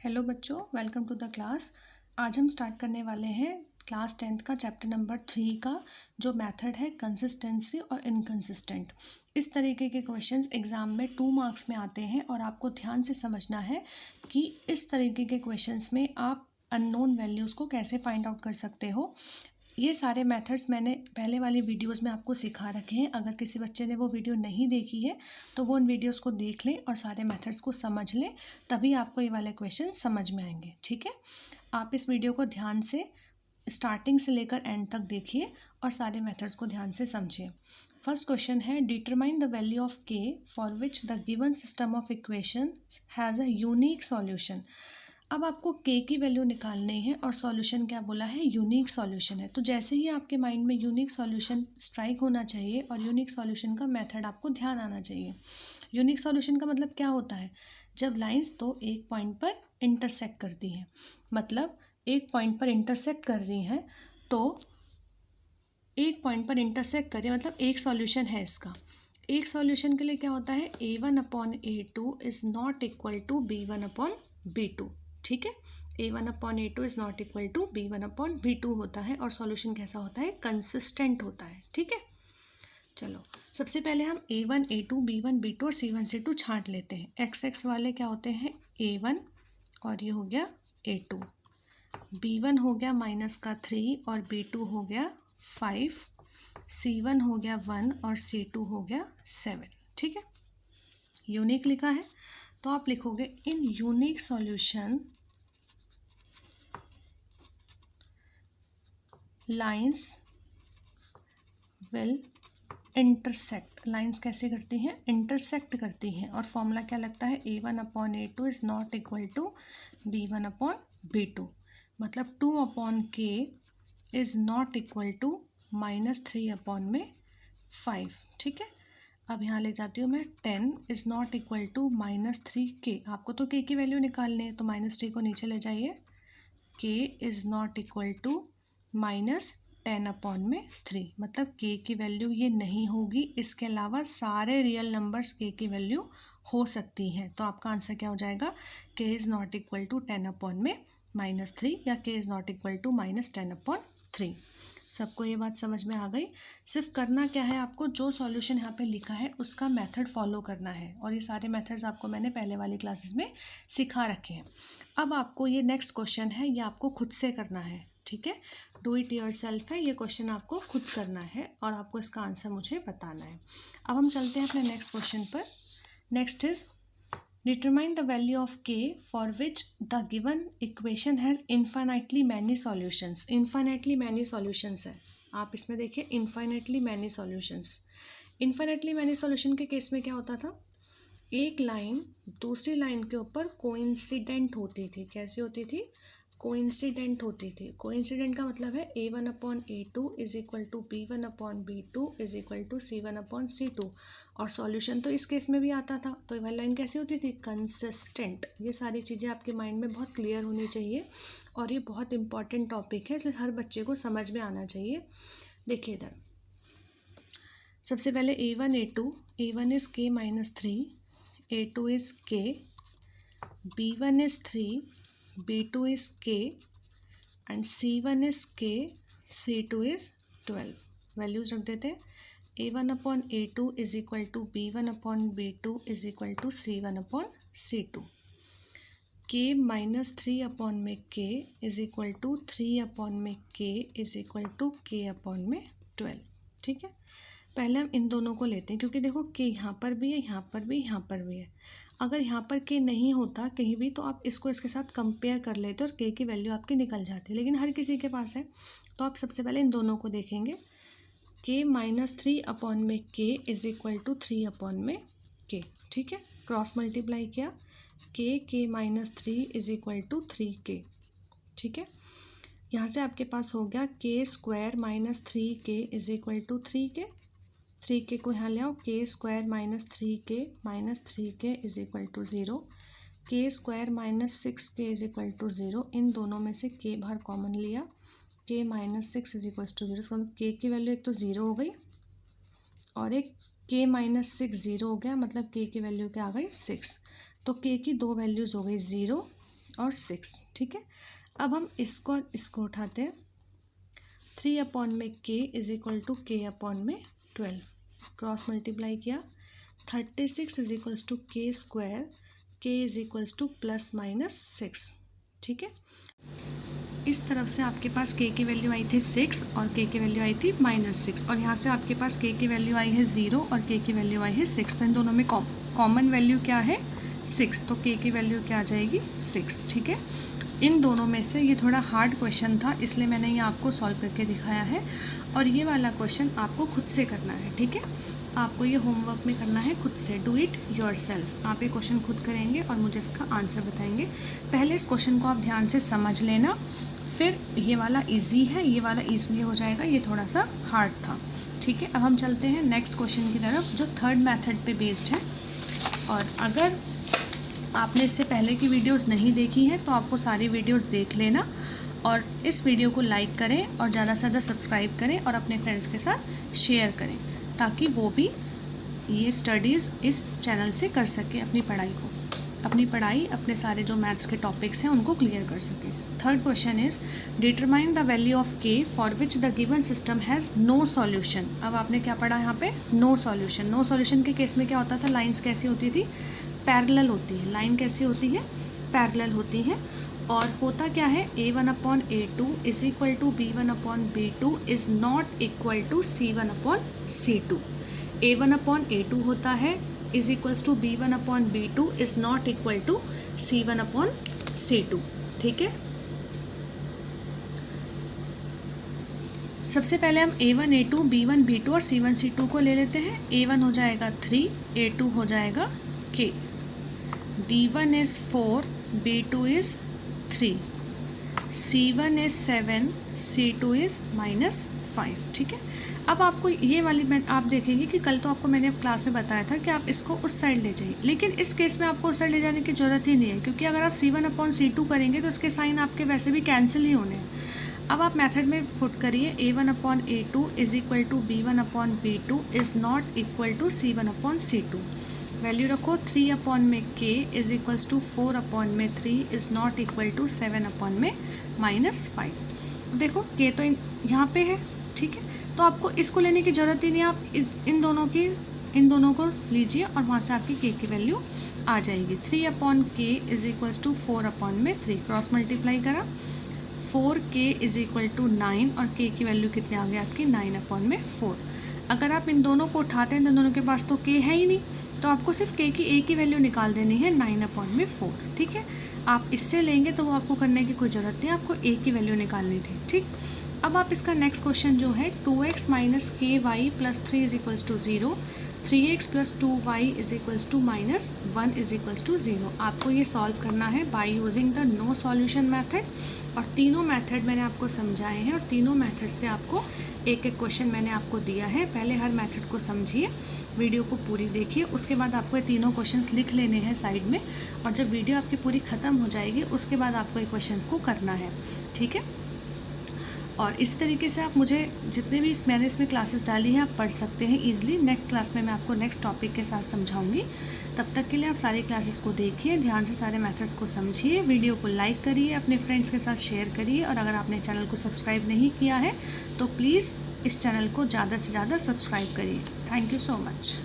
Hello बच्चों, welcome to the class. आज हम स्टार्ट करने वाले हैं क्लास 10th का चैप्टर नंबर 3 का जो मेथड है कंसिस्टेंसी और इनकंसिस्टेंट। इस तरीके के क्वेश्चंस एग्ज़ाम में 2 मार्क्स में आते हैं और आपको ध्यान से समझना है कि इस तरीके के क्वेश्चंस में आप अननोन वैल्यूज़ को कैसे फाइंड आउट कर सकते हो। ये सारे मेथड्स मैंने पहले वाली वीडियोस में आपको सिखा रखे हैं। अगर किसी बच्चे ने वो वीडियो नहीं देखी है तो वो उन वीडियोस को देख लें और सारे मेथड्स को समझ लें, तभी आपको ये वाले क्वेश्चन समझ में आएंगे। ठीक है, आप इस वीडियो को ध्यान से स्टार्टिंग से लेकर एंड तक देखिए और सारे मेथड्स को ध्यान से समझिए। फर्स्ट क्वेश्चन है, determine the value of K for which the given system of equation has a unique solution. अब आपको के की वैल्यू निकालनी है और सॉल्यूशन क्या बोला है, यूनिक सॉल्यूशन है। तो जैसे ही आपके माइंड में यूनिक सॉल्यूशन स्ट्राइक होना चाहिए और यूनिक सॉल्यूशन का मेथड आपको ध्यान आना चाहिए। यूनिक सॉल्यूशन का मतलब क्या होता है, जब लाइंस तो एक पॉइंट पर इंटरसेक्ट करती हैं, मतलब एक पॉइंट पर इंटरसेक्ट कर रही हैं तो एक पॉइंट पर इंटरसेक्ट करें मतलब एक सॉल्यूशन है इसका। एक सॉल्यूशन के लिए क्या होता है, a1/a2 is not equal to b1/b2। ठीक है, a1/a2 is not equal to b1/b2 होता है और सॉल्यूशन कैसा होता है, कंसिस्टेंट होता है। ठीक है, चलो सबसे पहले हम a1, a2, b1, b2 और c1, c2 छांट लेते हैं। x वाले क्या होते हैं, a1 और ये हो गया a2, b1 हो गया -3 और b2 हो गया 5, c1 हो गया 1 और c2 हो गया 7। ठीक है, यूनिक लिखा है तो आप लिखोगे in unique solution lines will intersect. Lines कैसे करती हैं, इंटरसेक्ट करती हैं। और फॉर्मूला क्या लगता है, a1/a2 is not equal to b1/b2, मतलब 2/k is not equal to -3/5। ठीक है, अब यहाँ ले जाती हूँ मैं 10 is not equal to -3k। आपको तो k की वैल्यू निकालनी है तो -3 को नीचे ले जाइए, k is not equal to -10/3, मतलब k की वैल्यू ये नहीं होगी। इसके अलावा सारे रियल नंबर्स k की वैल्यू हो सकती हैं। तो आपका आंसर क्या हो जाएगा, k is not equal to 10/3 या k is not equal to -10/3। सबको ये बात समझ में आ गई। सिर्फ करना क्या है, आपको जो सॉल्यूशन यहाँ पे लिखा है उसका मेथड फॉलो करना है और ये सारे मेथड्स आपको मैंने पहले वाली क्लासेस में सिखा रखे हैं। अब आपको ये नेक्स्ट क्वेश्चन है, ये आपको खुद से करना है। ठीक है, डू इट योर सेल्फ है, ये क्वेश्चन आपको खुद करना है और आपको इसका आंसर मुझे बताना है। अब हम चलते हैं अपने नेक्स्ट क्वेश्चन पर। Next is determine the value of K for which the given equation has infinitely many solutions. Infinitely many solutions है, आप इसमें देखिए infinitely many solutions. Infinitely many solution के केस में क्या होता था, एक लाइन दूसरी लाइन के ऊपर कोइंसिडेंट होती थी। कैसी होती थी, कोइंसिडेंट होती थी। कोइंसिडेंट का मतलब है a1/a2 is equal to b1/b2 is equal to c1/c2। और सॉल्यूशन तो इस केस में भी आता था। तो वह लाइन कैसी होती थी, कंसिस्टेंट। ये सारी चीज़ें आपके माइंड में बहुत क्लियर होनी चाहिए और ये बहुत इंपॉर्टेंट टॉपिक है, इसलिए हर बच्चे को समझ में आना चाहिए। देखिए इधर सबसे पहले a1 a2, a1 is k-3, a2 is k, b1 is 3, b2 is k and c1 is k, c2 is 12। Values रख देते हैं, a1/a2 is equal to b1/b2 is equal to c1/c2, k -3/k is equal to 3/k is equal to k/12। ठीक है, पहले हम इन दोनों को लेते हैं क्योंकि देखो के यहाँ पर भी है, यहाँ पर भी, यहाँ पर भी है। अगर यहाँ पर के नहीं होता कहीं भी तो आप इसको इसके साथ कंपेयर कर लेते और के की वैल्यू आपकी निकल जाती, लेकिन हर किसी के पास है। तो आप सबसे पहले इन दोनों को देखेंगे, के -3/k is equal to 3/k। ठीक है, क्रॉस मल्टीप्लाई किया, के -3 इज इक्वल टू 3k। ठीक है, यहाँ से आपके पास हो गया k² -3k is equal to 3k। 3k को यहाँ ले आओ, k² -3k is equal to 0, k² -6k is equal to 0। इन दोनों में से k बाहर कॉमन लिया, k -6 इज इक्वल टू 0। इसका मतलब k की वैल्यू एक तो 0 हो गई और एक k -6 0 हो गया, मतलब k की वैल्यू क्या आ गई, 6। तो k की दो वैल्यूज़ हो गई 0 और 6, ठीक है। अब हम इसको उठाते हैं, 3 अपॉन में k is equal to k upon में 12, क्रॉस मल्टीप्लाई किया, 36 is equals to k square, k is equals to plus minus 6, ठीक है। इस तरफ से आपके पास k की वैल्यू आई थी 6 और k की वैल्यू आई थी -6, और यहाँ से आपके पास k की वैल्यू आई है 0 और k की वैल्यू आई है 6, तो इन दोनों में कॉमन वैल्यू क्या है 6, तो k की वैल्यू क्या आ जाएगी 6, ठीक है। इन दोनों में से ये थोड़ा हार्ड क्वेश्चन था, इसलिए मैंने ये आपको सॉल्व करके दिखाया है, और ये वाला क्वेश्चन आपको खुद से करना है, ठीक है। आपको ये होमवर्क में करना है खुद से, डू इट योरसेल्फ। आप ये क्वेश्चन खुद करेंगे और मुझे इसका आंसर बताएंगे। पहले इस क्वेश्चन को आप ध्यान से समझ लेना, फिर ये वाला इजी है, ये वाला ईजिली हो जाएगा, ये थोड़ा सा हार्ड था, ठीक है। अब हम चलते हैं नेक्स्ट क्वेश्चन की तरफ, जो थर्ड मेथड पे बेस्ड है। और अगर आपने इससे पहले की वीडियोस नहीं देखी हैं तो आपको सारी वीडियोस देख लेना, और इस वीडियो को लाइक करें और ज़्यादा से ज़्यादा सब्सक्राइब करें और अपने फ्रेंड्स के साथ शेयर करें, ताकि वो भी ये स्टडीज़ इस चैनल से कर सके, अपनी पढ़ाई अपने सारे जो मैथ्स के टॉपिक्स हैं उनको क्लियर कर सके। Third question is determine the value of k for which the given system has no solution. अब आपने क्या पढ़ा यहाँ पे, नो सॉल्यूशन। नो सॉल्यूशन के केस में क्या होता था, लाइन्स कैसी होती थी, पैरेलल होती है, लाइन कैसी होती है, पैरेलल होती है। और होता क्या है, a1 upon a2 is equal to b1 upon b2 is not equal to c1 upon c2। a1 upon a2 होता है is equals to b1 upon b2 is not equal to c1 upon c2, ठीक है। सबसे पहले हम a1 a2 b1 b2 और c1 c2 को ले लेते हैं। a1 हो जाएगा 3, a2 हो जाएगा k, b1 is 4, b2 is 3, c1 is 7, c2 is -5, ठीक है। अब आपको ये वाली आप देखेंगे कि कल तो आपको मैंने क्लास में बताया था कि आप इसको उस साइड ले जाइए, लेकिन इस केस में आपको उस साइड ले जाने की ज़रूरत ही नहीं है, क्योंकि अगर आप c1 अपॉन c2 करेंगे तो इसके साइन आपके वैसे भी कैंसिल ही होने हैं। अब आप मेथड में पुट करिए, a1 upon a2 is equal to b1 upon b2 is not equal to c1 upon c2। Value रखो, 3 अपॉन में k is equals to 4 upon में 3 is not equal to 7 upon में -5। देखो k तो यहाँ पे है, ठीक है, तो आपको इसको लेने की ज़रूरत ही नहीं, आप इन दोनों को लीजिए और वहाँ से आपकी k की वैल्यू आ जाएगी। 3 upon k is equals to 4 upon में 3, क्रॉस मल्टीप्लाई करा, 4k इज़ इक्वल टू 9, और k की वैल्यू कितने आ गई आपकी, 9 अपॉन में 4। अगर आप इन दोनों को उठाते हैं तो दोनों के पास तो k है ही नहीं, तो आपको सिर्फ k की a की वैल्यू निकाल देनी है, 9 अपॉन में 4, ठीक है। आप इससे लेंगे तो वो आपको करने की कोई ज़रूरत नहीं, आपको a की वैल्यू निकालनी थी, ठीक। अब आप इसका नेक्स्ट क्वेश्चन जो है, 2x minus k y plus 3 is equals to 0, 3x plus 2y is equals to -1 is equals to 0। आपको ये सॉल्व करना है by using the no solution method, और तीनों मेथड मैंने आपको समझाए हैं, और तीनों मेथड से आपको एक एक क्वेश्चन मैंने आपको दिया है। पहले हर मेथड को समझिए, वीडियो को पूरी देखिए, उसके बाद आपको ये तीनों क्वेश्चंस लिख लेने हैं साइड में, और जब वीडियो आपकी पूरी ख़त्म हो जाएगी उसके बाद आपको ये क्वेश्चंस को करना है, ठीक है। और इस तरीके से आप मुझे जितने भी मैंने इसमें क्लासेस डाली हैं आप पढ़ सकते हैं ईजिली। नेक्स्ट क्लास में मैं आपको नेक्स्ट टॉपिक के साथ समझाऊंगी। तब तक के लिए आप सारी क्लासेस को देखिए, ध्यान से सारे मेथड्स को समझिए, वीडियो को लाइक करिए, अपने फ्रेंड्स के साथ शेयर करिए, और अगर आपने चैनल को सब्सक्राइब नहीं किया है तो प्लीज़ इस चैनल को ज़्यादा से ज़्यादा सब्सक्राइब करिए। Thank you so much.